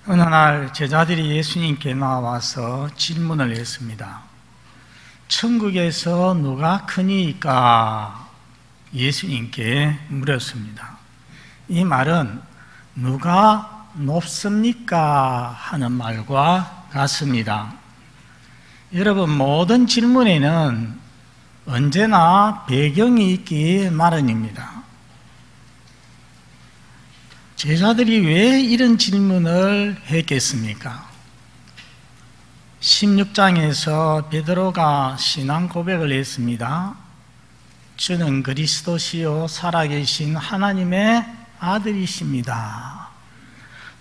어느 날 제자들이 예수님께 나와서 질문을 했습니다. 천국에서 누가 크니까? 예수님께 물었습니다. 이 말은 누가 높습니까? 하는 말과 같습니다. 여러분, 모든 질문에는 언제나 배경이 있기 마련입니다. 제자들이 왜 이런 질문을 했겠습니까? 16장에서 베드로가 신앙 고백을 했습니다. 주는 그리스도시요 살아계신 하나님의 아들이십니다.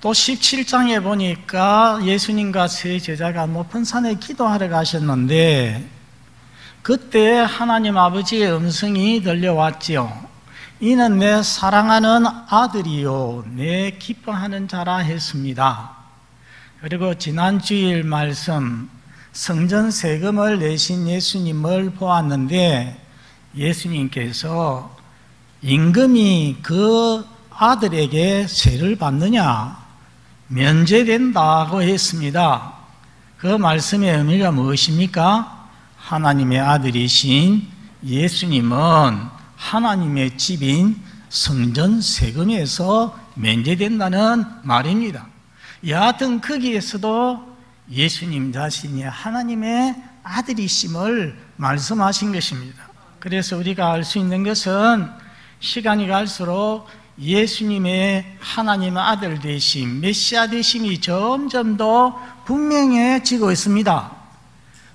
또 17장에 보니까 예수님과 세 제자가 높은 산에 기도하러 가셨는데 그때 하나님 아버지의 음성이 들려왔지요. 이는 내 사랑하는 아들이요 내 기뻐하는 자라 했습니다. 그리고 지난 주일 말씀, 성전 세금을 내신 예수님을 보았는데 예수님께서 임금이 그 아들에게 세를 받느냐? 면제된다고 했습니다. 그 말씀의 의미가 무엇입니까? 하나님의 아들이신 예수님은 하나님의 집인 성전 세금에서 면제된다는 말입니다. 여하튼 거기에서도 예수님 자신이 하나님의 아들이심을 말씀하신 것입니다. 그래서 우리가 알 수 있는 것은 시간이 갈수록 예수님의 하나님의 아들 되심, 메시아 되심이 점점 더 분명해지고 있습니다.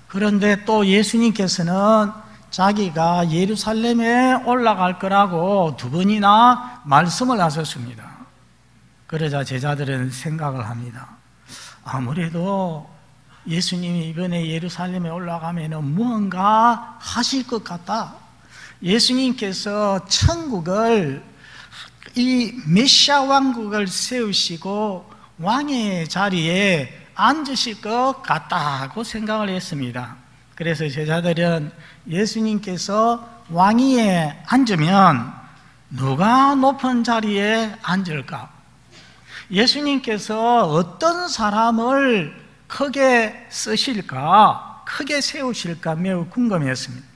그런데 또 예수님께서는 자기가 예루살렘에 올라갈 거라고 두 번이나 말씀을 하셨습니다. 그러자 제자들은 생각을 합니다. 아무래도 예수님이 이번에 예루살렘에 올라가면 무언가 하실 것 같다. 예수님께서 천국을, 이 메시아 왕국을 세우시고 왕의 자리에 앉으실 것 같다고 생각을 했습니다. 그래서 제자들은 예수님께서 왕위에 앉으면 누가 높은 자리에 앉을까? 예수님께서 어떤 사람을 크게 쓰실까? 크게 세우실까? 매우 궁금했습니다.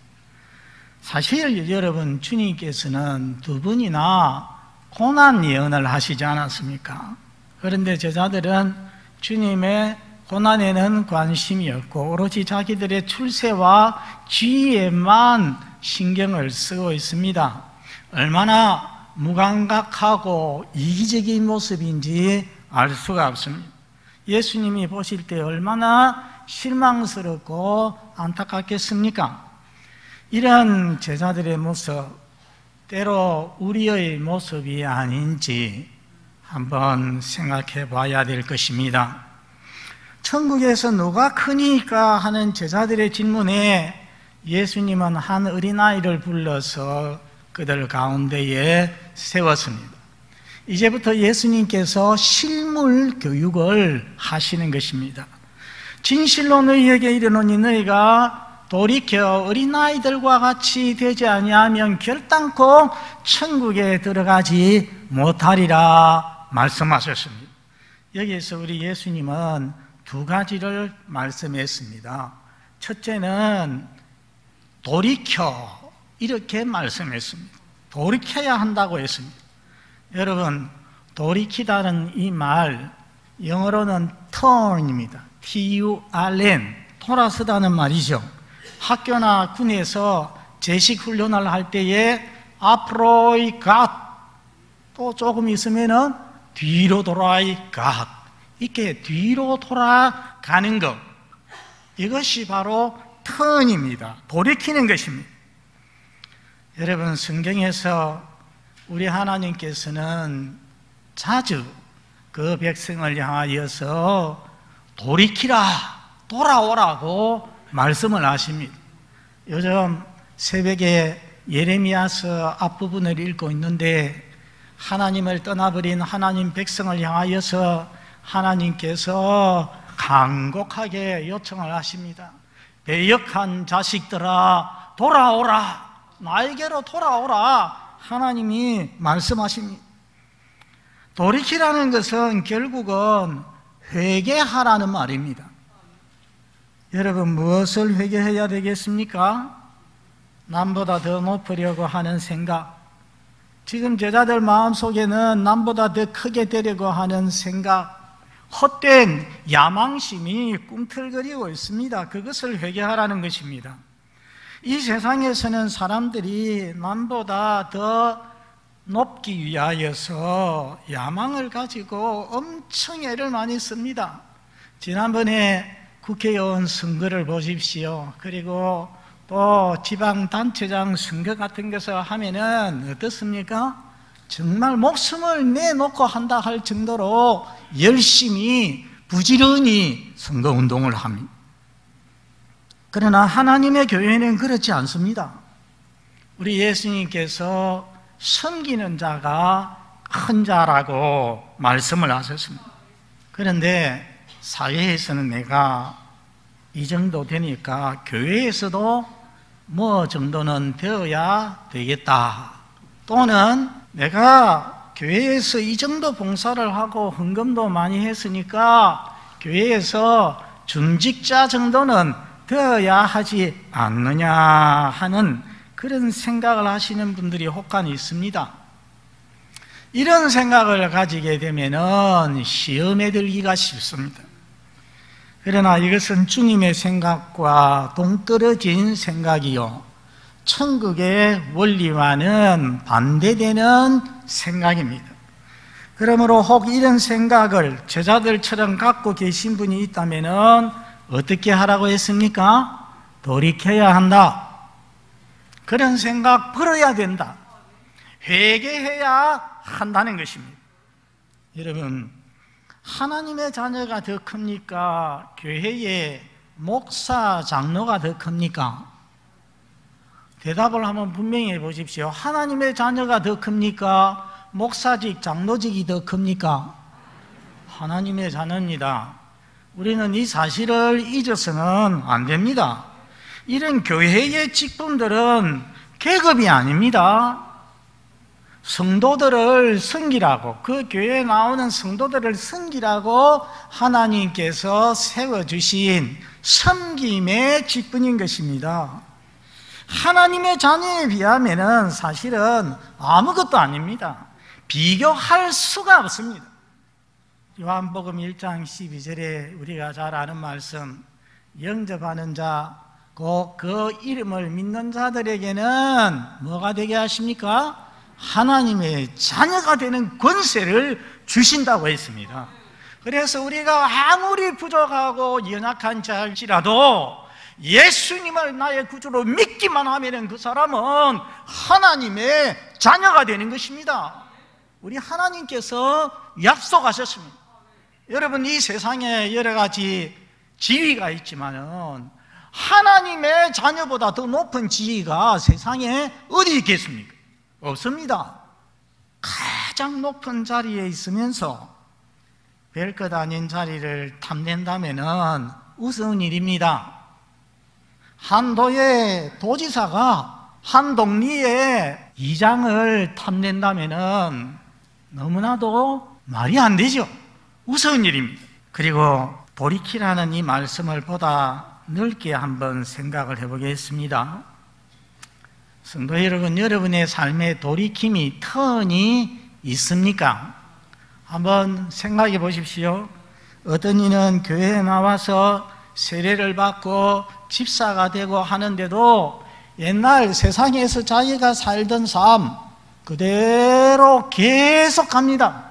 사실 여러분, 주님께서는 두 번이나 고난 예언을 하시지 않았습니까? 그런데 제자들은 주님의 고난에는 관심이 없고 오로지 자기들의 출세와 지위에만 신경을 쓰고 있습니다. 얼마나 무감각하고 이기적인 모습인지 알 수가 없습니다. 예수님이 보실 때 얼마나 실망스럽고 안타깝겠습니까? 이런 제자들의 모습, 때로 우리의 모습이 아닌지 한번 생각해 봐야 될 것입니다. 천국에서 누가 크니까 하는 제자들의 질문에 예수님은 한 어린아이를 불러서 그들 가운데에 세웠습니다. 이제부터 예수님께서 실물 교육을 하시는 것입니다. 진실로 너희에게 이르노니 너희가 돌이켜 어린아이들과 같이 되지 아니하면 결단코 천국에 들어가지 못하리라 말씀하셨습니다. 여기에서 우리 예수님은 두 가지를 말씀했습니다. 첫째는 돌이켜, 이렇게 말씀했습니다. 돌이켜야 한다고 했습니다. 여러분, 돌이키다는 이 말, 영어로는 turn입니다. T-U-R-N, 돌아서다는 말이죠. 학교나 군에서 제식 훈련을 할 때에 앞으로의 갓, 또 조금 있으면은 뒤로 돌아의 갓, 이렇게 뒤로 돌아가는 것, 이것이 바로 턴입니다. 돌이키는 것입니다. 여러분, 성경에서 우리 하나님께서는 자주 그 백성을 향하여서 돌이키라, 돌아오라고 말씀을 하십니다. 요즘 새벽에 예레미야서 앞부분을 읽고 있는데 하나님을 떠나버린 하나님 백성을 향하여서 하나님께서 간곡하게 요청을 하십니다. 배역한 자식들아 돌아오라, 나에게로 돌아오라, 하나님이 말씀하십니다. 돌이키라는 것은 결국은 회개하라는 말입니다. 여러분, 무엇을 회개해야 되겠습니까? 남보다 더 높으려고 하는 생각, 지금 제자들 마음속에는 남보다 더 크게 되려고 하는 생각, 헛된 야망심이 꿈틀거리고 있습니다. 그것을 회개하라는 것입니다. 이 세상에서는 사람들이 남보다 더 높기 위하여서 야망을 가지고 엄청 애를 많이 씁니다. 지난번에 국회의원 선거를 보십시오. 그리고 또 지방단체장 선거 같은 것을 하면은 어떻습니까? 정말 목숨을 내놓고 한다 할 정도로 열심히 부지런히 선거운동을 합니다. 그러나 하나님의 교회는 그렇지 않습니다. 우리 예수님께서 섬기는 자가 큰 자라고 말씀을 하셨습니다. 그런데 사회에서는 내가 이 정도 되니까 교회에서도 뭐 정도는 되어야 되겠다, 또는 내가 교회에서 이 정도 봉사를 하고 헌금도 많이 했으니까 교회에서 중직자 정도는 되어야 하지 않느냐 하는 그런 생각을 하시는 분들이 혹간 있습니다. 이런 생각을 가지게 되면은 시험에 들기가 쉽습니다. 그러나 이것은 주님의 생각과 동떨어진 생각이요, 천국의 원리와는 반대되는 생각입니다. 그러므로 혹 이런 생각을 제자들처럼 갖고 계신 분이 있다면 어떻게 하라고 했습니까? 돌이켜야 한다. 그런 생각 버려야 된다. 회개해야 한다는 것입니다. 여러분, 하나님의 자녀가 더 큽니까? 교회의 목사, 장로가 더 큽니까? 대답을 한번 분명히 해보십시오. 하나님의 자녀가 더 큽니까? 목사직, 장로직이 더 큽니까? 하나님의 자녀입니다. 우리는 이 사실을 잊어서는 안 됩니다. 이런 교회의 직분들은 계급이 아닙니다. 성도들을 섬기라고, 그 교회에 나오는 성도들을 섬기라고 하나님께서 세워주신 섬김의 직분인 것입니다. 하나님의 자녀에 비하면 사실은 아무것도 아닙니다. 비교할 수가 없습니다. 요한복음 1장 12절에 우리가 잘 아는 말씀, 영접하는 자, 곧 그 이름을 믿는 자들에게는 뭐가 되게 하십니까? 하나님의 자녀가 되는 권세를 주신다고 했습니다. 그래서 우리가 아무리 부족하고 연약한 자일지라도 예수님을 나의 구주로 믿기만 하면 그 사람은 하나님의 자녀가 되는 것입니다. 우리 하나님께서 약속하셨습니다. 여러분, 이 세상에 여러 가지 지위가 있지만은 하나님의 자녀보다 더 높은 지위가 세상에 어디 있겠습니까? 없습니다. 가장 높은 자리에 있으면서 별것 아닌 자리를 탐낸다면은 우스운 일입니다. 한 도의 도지사가 한 동리의 이장을 탐낸다면은 너무나도 말이 안 되죠. 우스운 일입니다. 그리고 돌이키라는 이 말씀을 보다 넓게 한번 생각을 해보겠습니다. 성도 여러분, 여러분의 삶에 돌이킴이 턴이 있습니까? 한번 생각해 보십시오. 어떤 이는 교회에 나와서 세례를 받고 집사가 되고 하는데도 옛날 세상에서 자기가 살던 삶 그대로 계속 갑니다.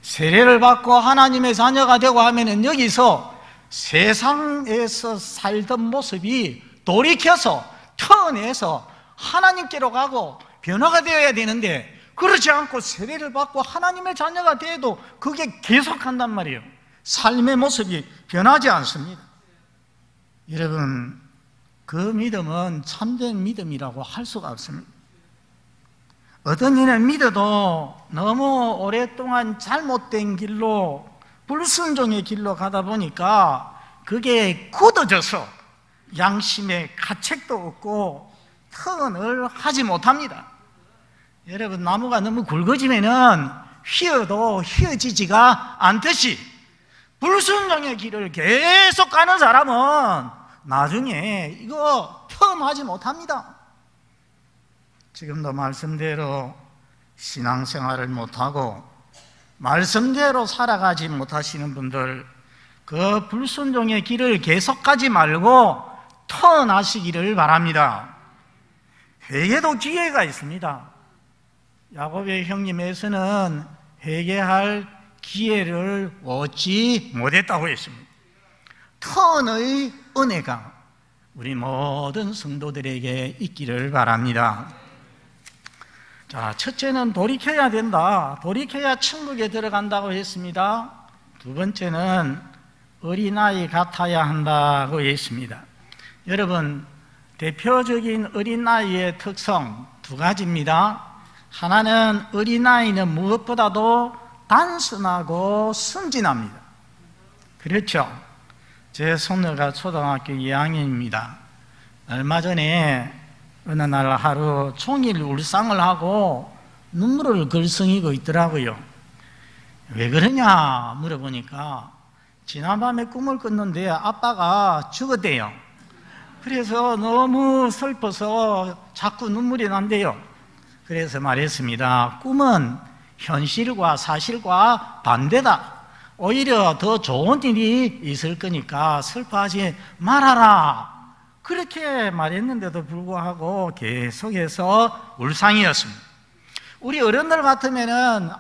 세례를 받고 하나님의 자녀가 되고 하면은 여기서 세상에서 살던 모습이 돌이켜서 턴에서 하나님께로 가고 변화가 되어야 되는데, 그렇지 않고 세례를 받고 하나님의 자녀가 돼도 그게 계속한단 말이에요. 삶의 모습이 변하지 않습니다. 여러분, 그 믿음은 참된 믿음이라고 할 수가 없습니다. 어떤 이는 믿어도 너무 오랫동안 잘못된 길로, 불순종의 길로 가다 보니까 그게 굳어져서 양심의 가책도 없고 턴을 하지 못합니다. 여러분, 나무가 너무 굵어지면은 휘어도 휘어지지가 않듯이 불순종의 길을 계속 가는 사람은 나중에 이거 태어나지 못합니다. 지금도 말씀대로 신앙생활을 못하고 말씀대로 살아가지 못하시는 분들, 그 불순종의 길을 계속 가지 말고 터나시기를 바랍니다. 회개도 기회가 있습니다. 야곱의 형님에서는 회개할 기회를 얻지 못했다고 했습니다. 턴의 은혜가 우리 모든 성도들에게 있기를 바랍니다. 자, 첫째는 돌이켜야 된다. 돌이켜야 천국에 들어간다고 했습니다. 두 번째는 어린아이 같아야 한다고 했습니다. 여러분, 대표적인 어린아이의 특성 두 가지입니다. 하나는 어린아이는 무엇보다도 단순하고 순진합니다. 그렇죠? 제 손녀가 초등학교 2학년입니다. 얼마 전에 어느 날 하루 종일 울상을 하고 눈물을 글썽이고 있더라고요. 왜 그러냐 물어보니까 지난밤에 꿈을 꿨는데 아빠가 죽었대요. 그래서 너무 슬퍼서 자꾸 눈물이 난대요. 그래서 말했습니다. 꿈은 현실과 사실과 반대다. 오히려 더 좋은 일이 있을 거니까 슬퍼하지 말아라. 그렇게 말했는데도 불구하고 계속해서 울상이었습니다. 우리 어른들 같으면은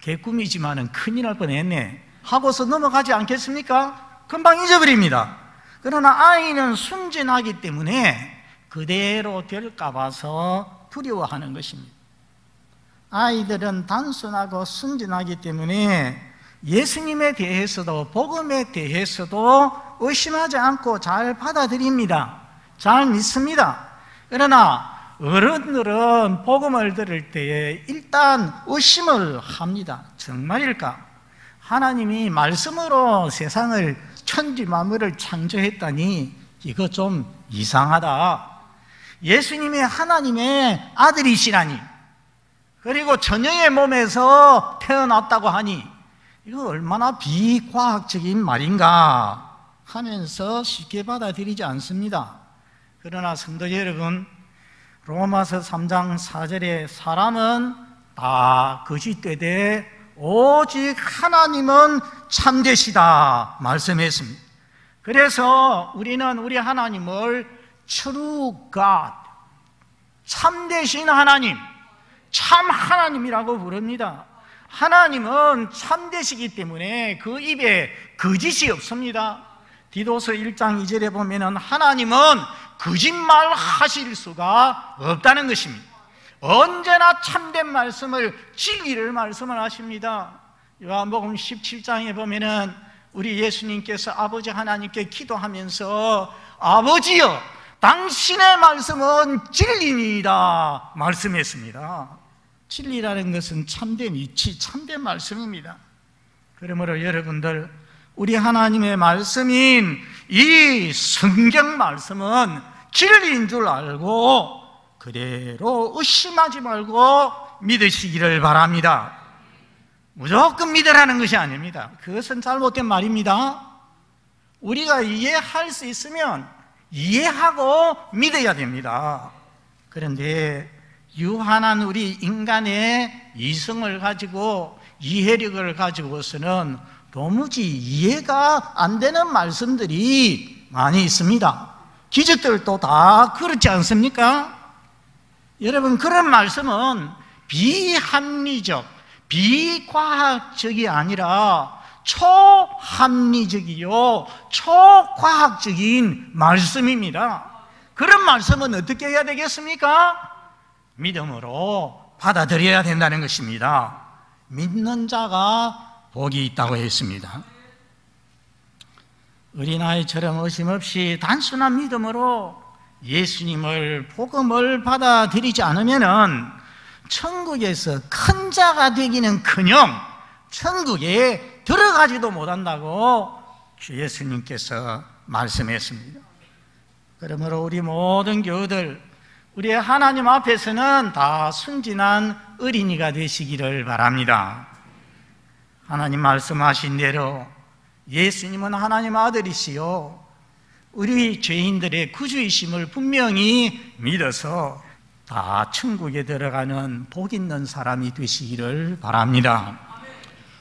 개꿈이지만은 큰일 날 뻔했네 하고서 넘어가지 않겠습니까? 금방 잊어버립니다. 그러나 아이는 순진하기 때문에 그대로 될까 봐서 두려워하는 것입니다. 아이들은 단순하고 순진하기 때문에 예수님에 대해서도 복음에 대해서도 의심하지 않고 잘 받아들입니다. 잘 믿습니다. 그러나 어른들은 복음을 들을 때에 일단 의심을 합니다. 정말일까? 하나님이 말씀으로 세상을 천지 만물을 창조했다니 이거 좀 이상하다. 예수님이 하나님의 아들이시라니, 그리고 처녀의 몸에서 태어났다고 하니 이거 얼마나 비과학적인 말인가 하면서 쉽게 받아들이지 않습니다. 그러나 성도 여러분, 로마서 3장 4절에 사람은 다 거짓되되 오직 하나님은 참되시다 말씀했습니다. 그래서 우리는 우리 하나님을 True God, 참되신 하나님, 참 하나님이라고 부릅니다. 하나님은 참되시기 때문에 그 입에 거짓이 없습니다. 디도서 1장 2절에 보면은 하나님은 거짓말 하실 수가 없다는 것입니다. 언제나 참된 말씀을, 진리를 말씀을 하십니다. 요한복음 17장에 보면은 우리 예수님께서 아버지 하나님께 기도하면서 아버지여 당신의 말씀은 진리니이다 말씀했습니다. 진리라는 것은 참된 이치, 참된 말씀입니다. 그러므로 여러분들, 우리 하나님의 말씀인 이 성경 말씀은 진리인 줄 알고 그대로 의심하지 말고 믿으시기를 바랍니다. 무조건 믿으라는 것이 아닙니다. 그것은 잘못된 말입니다. 우리가 이해할 수 있으면 이해하고 믿어야 됩니다. 그런데 유한한 우리 인간의 이성을 가지고 이해력을 가지고서는 도무지 이해가 안 되는 말씀들이 많이 있습니다. 기적들도 다 그렇지 않습니까? 여러분, 그런 말씀은 비합리적, 비과학적이 아니라 초합리적이요 초과학적인 말씀입니다. 그런 말씀은 어떻게 해야 되겠습니까? 믿음으로 받아들여야 된다는 것입니다. 믿는 자가 복이 있다고 했습니다. 어린아이처럼 의심 없이 단순한 믿음으로 예수님을, 복음을 받아들이지 않으면은 천국에서 큰 자가 되기는커녕 천국에 들어가지도 못한다고 주 예수님께서 말씀했습니다. 그러므로 우리 모든 교우들, 우리 하나님 앞에서는 다 순진한 어린이가 되시기를 바랍니다. 하나님 말씀하신 대로 예수님은 하나님 아들이시요 우리 죄인들의 구주이심을 분명히 믿어서 다 천국에 들어가는 복 있는 사람이 되시기를 바랍니다.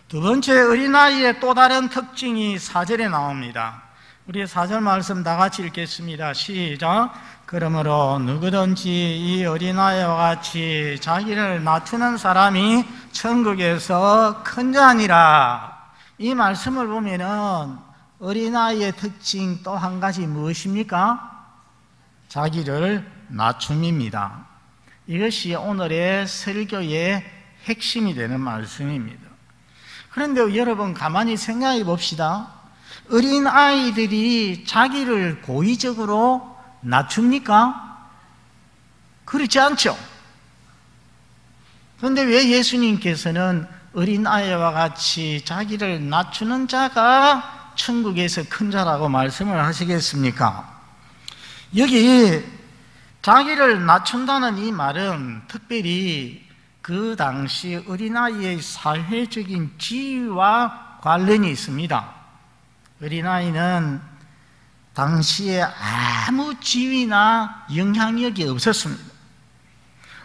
두 번째, 어린아이의 또 다른 특징이 4절에 나옵니다. 우리 4절 말씀 다 같이 읽겠습니다. 시작. 그러므로 누구든지 이 어린아이와 같이 자기를 낮추는 사람이 천국에서 큰 자니라. 이 말씀을 보면은 어린아이의 특징 또 한 가지 무엇입니까? 자기를 낮춤입니다. 이것이 오늘의 설교의 핵심이 되는 말씀입니다. 그런데 여러분 가만히 생각해 봅시다. 어린아이들이 자기를 고의적으로 낮춥니까? 그렇지 않죠. 그런데 왜 예수님께서는 어린아이와 같이 자기를 낮추는 자가 천국에서 큰 자라고 말씀을 하시겠습니까? 여기 자기를 낮춘다는 이 말은 특별히 그 당시 어린아이의 사회적인 지위와 관련이 있습니다. 어린아이는 당시에 아무 지위나 영향력이 없었습니다.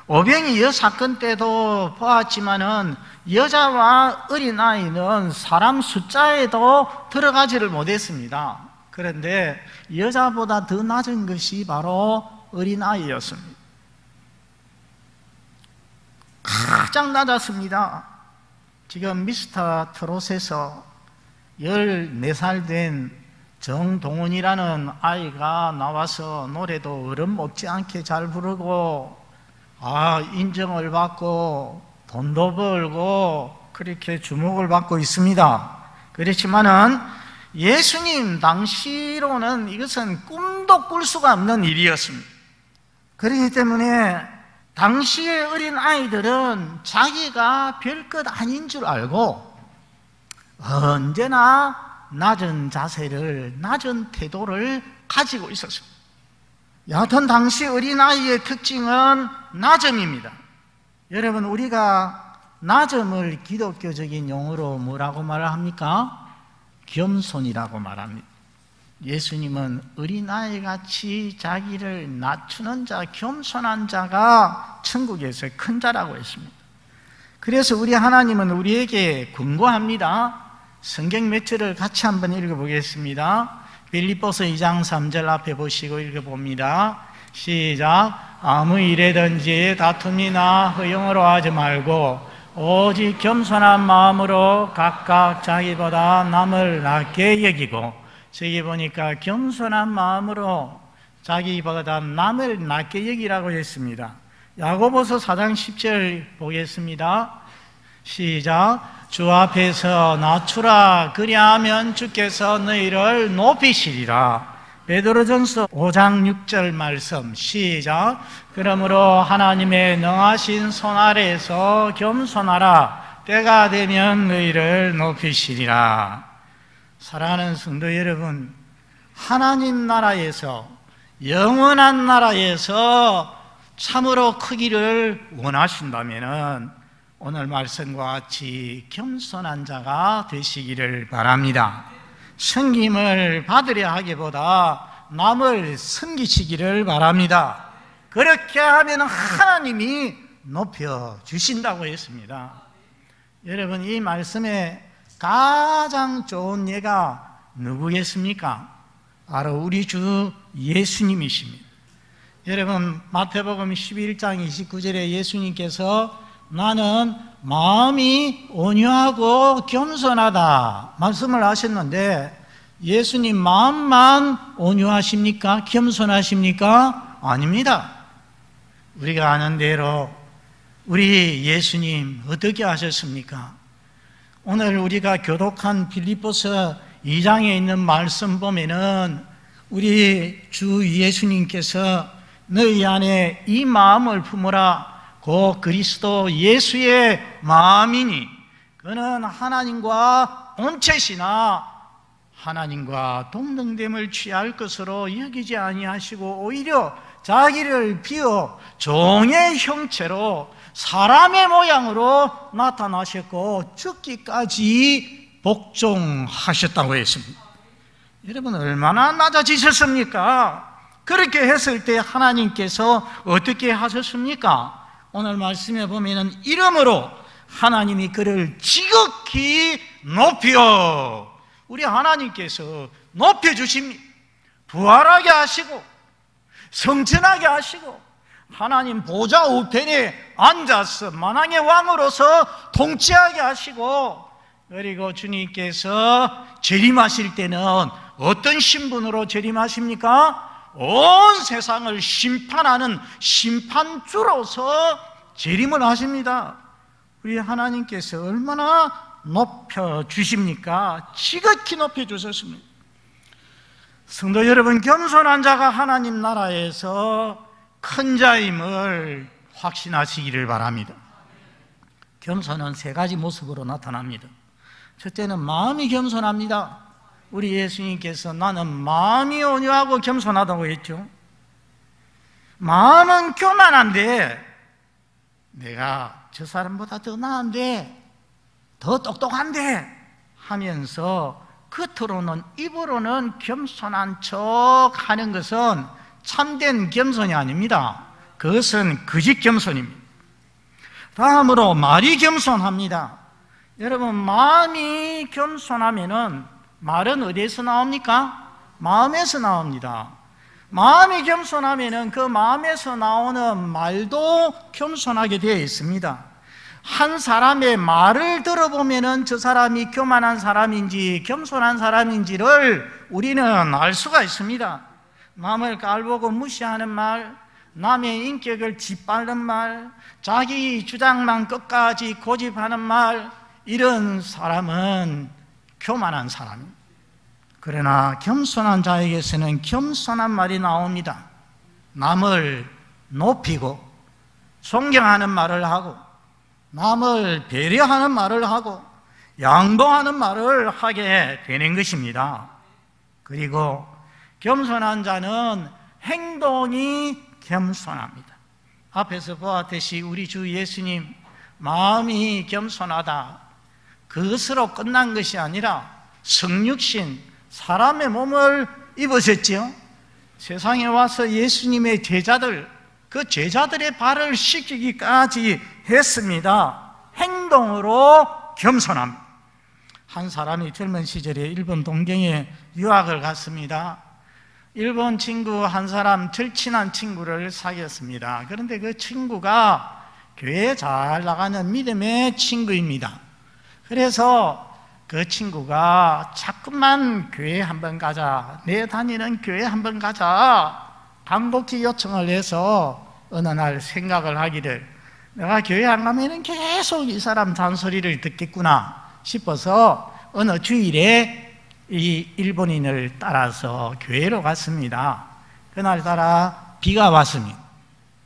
오병이 여 사건 때도 보았지만은 여자와 어린아이는 사람 숫자에도 들어가지를 못했습니다. 그런데 여자보다 더 낮은 것이 바로 어린아이였습니다. 가장 낮았습니다. 지금 미스터 트롯에서 14살 된 정동원이라는 아이가 나와서 노래도 어른 못지않게 잘 부르고 인정을 받고 돈도 벌고 그렇게 주목을 받고 있습니다. 그렇지만은 예수님 당시로는 이것은 꿈도 꿀 수가 없는 일이었습니다. 그렇기 때문에 당시의 어린 아이들은 자기가 별것 아닌 줄 알고 언제나 낮은 자세를, 낮은 태도를 가지고 있었습니다. 여하튼 당시 어린아이의 특징은 낮음입니다. 여러분, 우리가 낮음을 기독교적인 용어로 뭐라고 말을 합니까? 겸손이라고 말합니다. 예수님은 어린아이같이 자기를 낮추는 자, 겸손한 자가 천국에서 큰 자라고 했습니다. 그래서 우리 하나님은 우리에게 권고합니다. 성경 몇 절을 같이 한번 읽어보겠습니다. 빌립보서 2장 3절 앞에 보시고 읽어봅니다. 시작. 아무 일에든지 다툼이나 허용으로 하지 말고 오직 겸손한 마음으로 각각 자기보다 남을 낮게 여기고, 저기 보니까 겸손한 마음으로 자기보다 남을 낮게 여기라고 했습니다. 야고보서 4장 10절 보겠습니다. 시작. 주 앞에서 낮추라. 그리하면 주께서 너희를 높이시리라. 베드로전서 5장 6절 말씀. 시작. 그러므로 하나님의 능하신 손 아래에서 겸손하라. 때가 되면 너희를 높이시리라. 사랑하는 성도 여러분, 하나님 나라에서, 영원한 나라에서 참으로 크기를 원하신다면 오늘 말씀과 같이 겸손한 자가 되시기를 바랍니다. 섬김을 받으려 하기보다 남을 섬기시기를 바랍니다. 그렇게 하면 하나님이 높여주신다고 했습니다. 여러분, 이 말씀에 가장 좋은 예가 누구겠습니까? 바로 우리 주 예수님이십니다. 여러분, 마태복음 11장 29절에 예수님께서 나는 마음이 온유하고 겸손하다 말씀을 하셨는데, 예수님 마음만 온유하십니까? 겸손하십니까? 아닙니다. 우리가 아는 대로 우리 예수님 어떻게 하셨습니까? 오늘 우리가 교독한 빌립보서 2장에 있는 말씀 보면은 우리 주 예수님께서 너희 안에 이 마음을 품으라. 그 그리스도 예수의 마음이니 그는 하나님과 본체시나 하나님과 동등됨을 취할 것으로 여기지 아니하시고 오히려 자기를 비워 종의 형체로 사람의 모양으로 나타나셨고 죽기까지 복종하셨다고 했습니다. 여러분, 얼마나 낮아지셨습니까? 그렇게 했을 때 하나님께서 어떻게 하셨습니까? 오늘 말씀에 보면은 이름으로 하나님이 그를 지극히 높여, 우리 하나님께서 높여주십니다. 부활하게 하시고 성천하게 하시고 하나님 보좌 우편에 앉아서 만왕의 왕으로서 통치하게 하시고, 그리고 주님께서 재림하실 때는 어떤 신분으로 재림하십니까? 온 세상을 심판하는 심판주로서 재림을 하십니다. 우리 하나님께서 얼마나 높여주십니까? 지극히 높여주셨습니다. 성도 여러분, 겸손한 자가 하나님 나라에서 큰 자임을 확신하시기를 바랍니다. 겸손은 세 가지 모습으로 나타납니다. 첫째는 마음이 겸손합니다. 우리 예수님께서 나는 마음이 온유하고 겸손하다고 했죠. 마음은 교만한데 내가 저 사람보다 더 나은데, 더 똑똑한데 하면서 겉으로는, 입으로는 겸손한 척 하는 것은 참된 겸손이 아닙니다. 그것은 거짓 겸손입니다. 다음으로 말이 겸손합니다. 여러분, 마음이 겸손하면은 말은 어디에서 나옵니까? 마음에서 나옵니다. 마음이 겸손하면은 그 마음에서 나오는 말도 겸손하게 되어 있습니다. 한 사람의 말을 들어보면은 저 사람이 교만한 사람인지 겸손한 사람인지를 우리는 알 수가 있습니다. 남을 깔보고 무시하는 말, 남의 인격을 짓밟는 말, 자기 주장만 끝까지 고집하는 말, 이런 사람은 교만한 사람입니다. 그러나 겸손한 자에게서는 겸손한 말이 나옵니다. 남을 높이고 존경하는 말을 하고 남을 배려하는 말을 하고 양보하는 말을 하게 되는 것입니다. 그리고 겸손한 자는 행동이 겸손합니다. 앞에서 보았듯이 우리 주 예수님, 마음이 겸손하다, 그것으로 끝난 것이 아니라 성육신, 사람의 몸을 입으셨지요. 세상에 와서 예수님의 제자들, 그 제자들의 발을 씻기기까지 했습니다. 행동으로 겸손합니다. 한 사람이 젊은 시절에 일본 동경에 유학을 갔습니다. 일본 친구 한 사람, 절친한 친구를 사귀었습니다. 그런데 그 친구가 교회에 잘 나가는 믿음의 친구입니다. 그래서 그 친구가 자꾸만 교회 한번 가자, 내 다니는 교회 한번 가자, 간곡히 요청을 해서 어느 날 생각을 하기를, 내가 교회 안 가면 계속 이 사람 잔소리를 듣겠구나 싶어서 어느 주일에 이 일본인을 따라서 교회로 갔습니다. 그날따라 비가 왔습니다.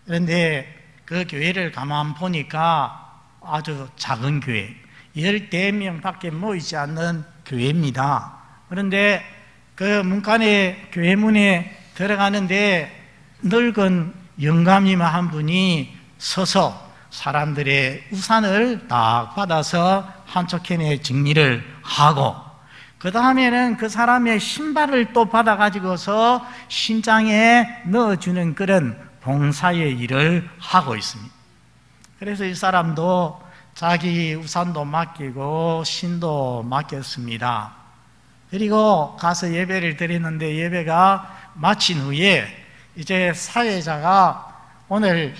그런데 그 교회를 가만 보니까 아주 작은 교회, 14명밖에 모이지 않는 교회입니다. 그런데 그 문간에, 교회 문에 들어가는데 늙은 영감님 한 분이 서서 사람들의 우산을 딱 받아서 한쪽 캔에 정리를 하고, 그 다음에는 그 사람의 신발을 또 받아가지고서 신장에 넣어주는 그런 봉사의 일을 하고 있습니다. 그래서 이 사람도 자기 우산도 맡기고 신도 맡겼습니다. 그리고 가서 예배를 드리는데 예배가 마친 후에 이제 사회자가 오늘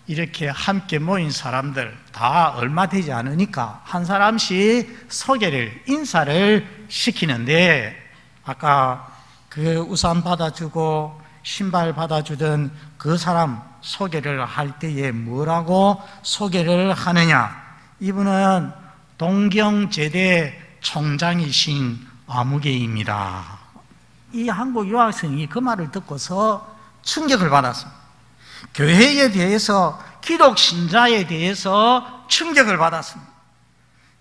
이렇게 함께 모인 사람들 다 얼마 되지 않으니까 한 사람씩 소개를, 인사를 시키는데, 아까 그 우산 받아주고 신발 받아주던 그 사람 소개를 할 때에 뭐라고 소개를 하느냐? 이분은 동경제대 총장이신 아무개입니다. 이 한국 유학생이 그 말을 듣고서 충격을 받았습니다. 교회에 대해서, 기독 신자에 대해서 충격을 받았습니다.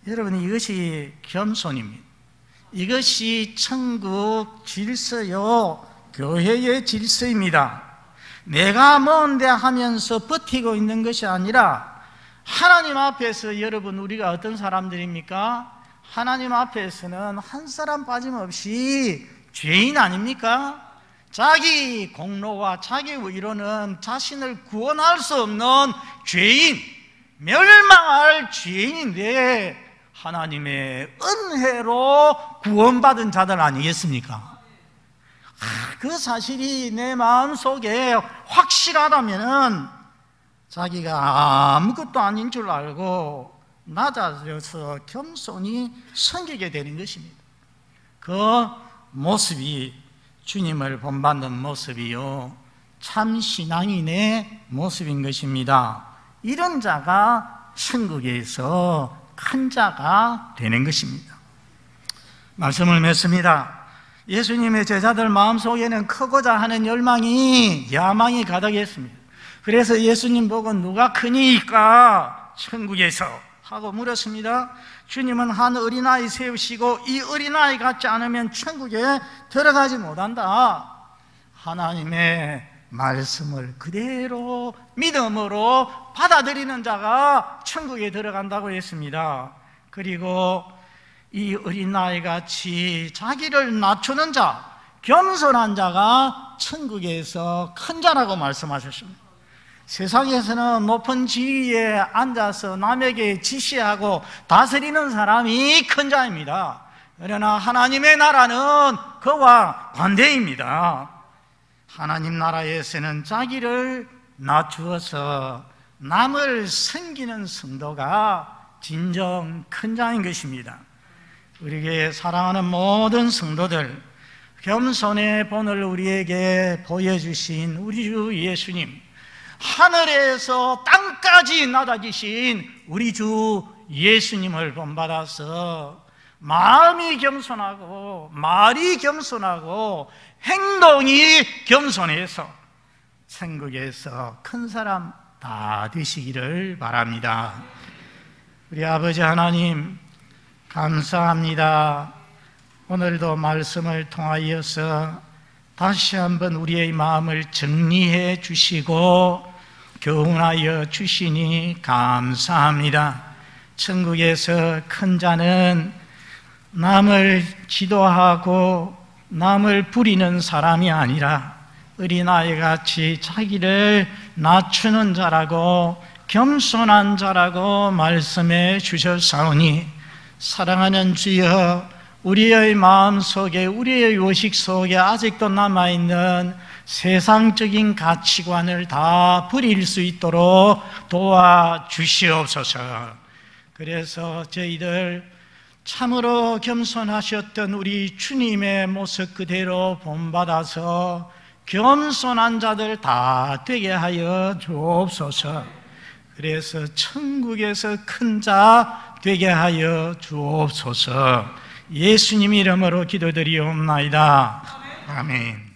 여러분, 이것이 겸손입니다. 이것이 천국 질서요, 교회의 질서입니다. 내가 뭔데 하면서 버티고 있는 것이 아니라 하나님 앞에서, 여러분, 우리가 어떤 사람들입니까? 하나님 앞에서는 한 사람 빠짐없이 죄인 아닙니까? 자기 공로와 자기 의로는 자신을 구원할 수 없는 죄인, 멸망할 죄인인데 하나님의 은혜로 구원받은 자들 아니겠습니까? 그 사실이 내 마음속에 확실하다면 자기가 아무것도 아닌 줄 알고 낮아져서 겸손히 섬기게 되는 것입니다. 그 모습이 주님을 본받는 모습이요, 참 신앙인의 모습인 것입니다. 이런 자가 천국에서 큰 자가 되는 것입니다. 말씀을 맺습니다. 예수님의 제자들 마음속에는 크고자 하는 열망이, 야망이 가득했습니다. 그래서 예수님 보고 누가 크니까 천국에서 하고 물었습니다. 주님은 한 어린아이 세우시고 이 어린아이 같지 않으면 천국에 들어가지 못한다. 하나님의 말씀을 그대로 믿음으로 받아들이는 자가 천국에 들어간다고 했습니다. 그리고 이 어린아이 같이 자기를 낮추는 자, 겸손한 자가 천국에서 큰 자라고 말씀하셨습니다. 세상에서는 높은 지위에 앉아서 남에게 지시하고 다스리는 사람이 큰 자입니다. 그러나 하나님의 나라는 그와 반대입니다. 하나님 나라에서는 자기를 낮추어서 남을 섬기는 성도가 진정 큰 자인 것입니다. 우리에게 사랑하는 모든 성도들, 겸손의 본을 우리에게 보여주신 우리 주 예수님, 하늘에서 땅까지 낮아지신 우리 주 예수님을 본받아서 마음이 겸손하고 말이 겸손하고 행동이 겸손해서 천국에서 큰 사람 다 되시기를 바랍니다. 우리 아버지 하나님 감사합니다. 오늘도 말씀을 통하여서 다시 한번 우리의 마음을 정리해 주시고 교훈하여 주시니 감사합니다. 천국에서 큰 자는 남을 지도하고 남을 부리는 사람이 아니라 어린아이같이 자기를 낮추는 자라고 겸손한 자라고 말씀해 주셨사오니 사랑하는 주여, 우리의 마음속에 우리의 의식 속에 아직도 남아있는 세상적인 가치관을 다 버릴 수 있도록 도와주시옵소서. 그래서 저희들 참으로 겸손하셨던 우리 주님의 모습 그대로 본받아서 겸손한 자들 다 되게 하여 주옵소서. 그래서 천국에서 큰 자 되게 하여 주옵소서. 예수님 이름으로 기도드리옵나이다. 아멘.